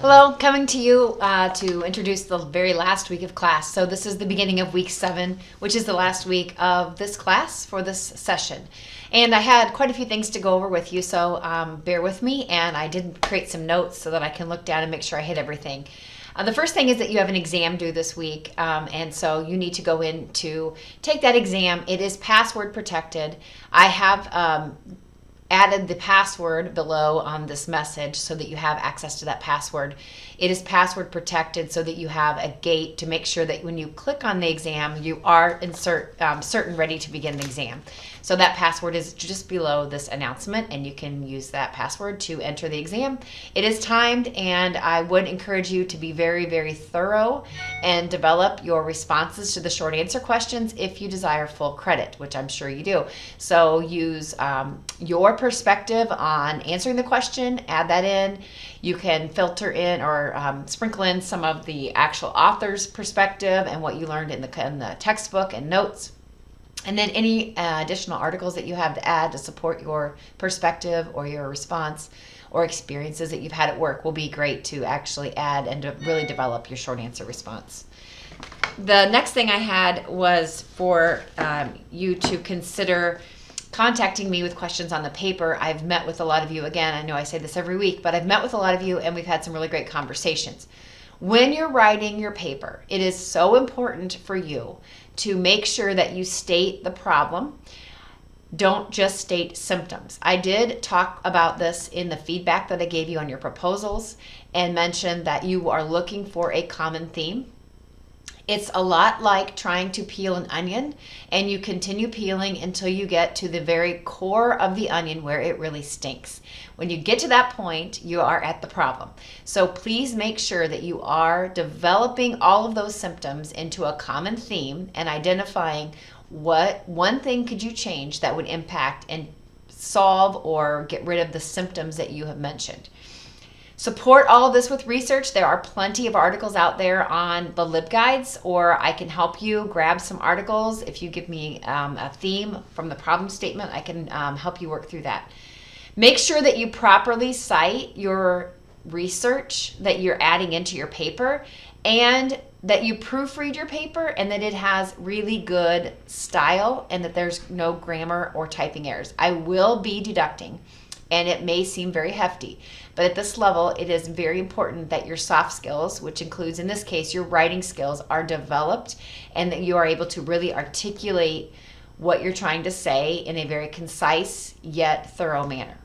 Hello, coming to you to introduce the very last week of class. So this is the beginning of week 7, which is the last week of this class for this session. And I had quite a few things to go over with you, so bear with me. And I did create some notes so that I can look down and make sure I hit everything. The first thing is that you have an exam due this week, and so you need to go in to take that exam. It is password protected. I have added the password below on this message so that you have access to that password. It is password protected so that you have a gate to make sure that when you click on the exam, you are certain ready to begin the exam. So that password is just below this announcement, and you can use that password to enter the exam. It is timed, and I would encourage you to be very, very thorough and develop your responses to the short answer questions if you desire full credit, which I'm sure you do. So use your perspective on answering the question, add that in. You can filter in or sprinkle in some of the actual author's perspective and what you learned in the textbook and notes. And then any additional articles that you have to add to support your perspective or your response or experiences that you've had at work will be great to actually add and to really develop your short answer response. The next thing I had was for you to consider contacting me with questions on the paper. I've met with a lot of you. Again, I know I say this every week, but I've met with a lot of you and we've had some really great conversations. When you're writing your paper, it is so important for you to make sure that you state the problem. Don't just state symptoms. I did talk about this in the feedback that I gave you on your proposals and mentioned that you are looking for a common theme. It's a lot like trying to peel an onion, and you continue peeling until you get to the very core of the onion where it really stinks. When you get to that point, you are at the problem. So please make sure that you are developing all of those symptoms into a common theme and identifying what one thing could you change that would impact and solve or get rid of the symptoms that you have mentioned. Support all of this with research. There are plenty of articles out there on the LibGuides, or I can help you grab some articles. If you give me a theme from the problem statement, I can help you work through that. Make sure that you properly cite your research that you're adding into your paper, and that you proofread your paper, and that it has really good style, and that there's no grammar or typing errors. I will be deducting, and it may seem very hefty, but at this level, it is very important that your soft skills, which includes in this case your writing skills, are developed, and that you are able to really articulate what you're trying to say in a very concise yet thorough manner.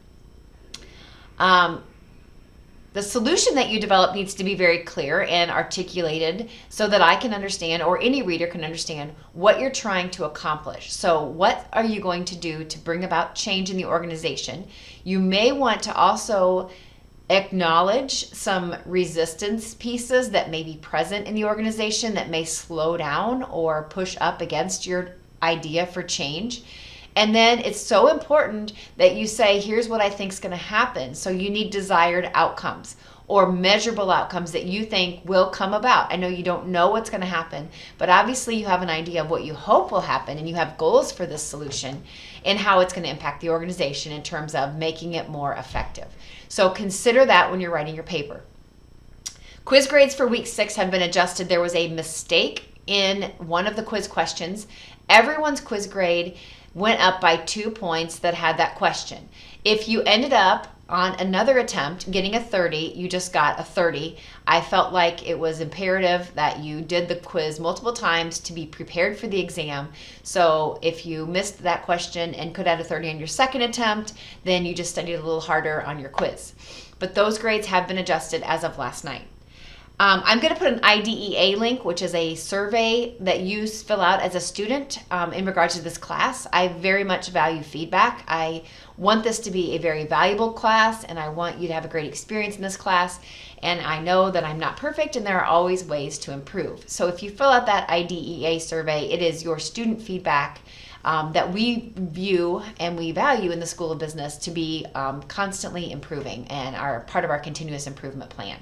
The solution that you develop needs to be very clear and articulated so that I can understand, or any reader can understand, what you're trying to accomplish. So what are you going to do to bring about change in the organization? You may want to also acknowledge some resistance pieces that may be present in the organization that may slow down or push up against your idea for change. And then it's so important that you say, here's what I think is going to happen. So you need desired outcomes or measurable outcomes that you think will come about. I know you don't know what's going to happen, but obviously you have an idea of what you hope will happen, and you have goals for this solution and how it's going to impact the organization in terms of making it more effective. So consider that when you're writing your paper. Quiz grades for week 6 have been adjusted. There was a mistake in one of the quiz questions. Everyone's quiz grade went up by 2 points that had that question. If you ended up on another attempt getting a 30, you just got a 30. I felt like it was imperative that you did the quiz multiple times to be prepared for the exam. So if you missed that question and could add a 30 on your second attempt, then you just studied a little harder on your quiz. But those grades have been adjusted as of last night. I'm going to put an IDEA link, which is a survey that you fill out as a student in regards to this class. I very much value feedback. I want this to be a very valuable class, and I want you to have a great experience in this class. And I know that I'm not perfect, and there are always ways to improve. So if you fill out that IDEA survey, it is your student feedback that we view and we value in the School of Business to be constantly improving and are part of our continuous improvement plan.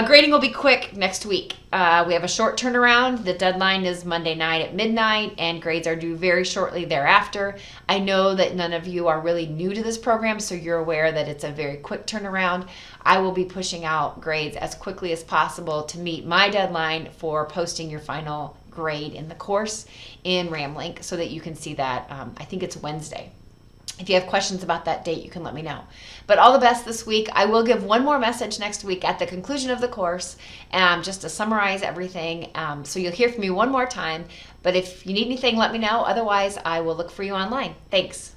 Grading will be quick next week. We have a short turnaround. The deadline is Monday night at midnight, and grades are due very shortly thereafter. I know that none of you are really new to this program, so you're aware that it's a very quick turnaround. I will be pushing out grades as quickly as possible to meet my deadline for posting your final grade in the course in Ramlink so that you can see that. I think it's Wednesday. If you have questions about that date, you can let me know. But all the best this week. I will give one more message next week at the conclusion of the course, just to summarize everything. So you'll hear from me one more time. But if you need anything, let me know. Otherwise, I will look for you online. Thanks.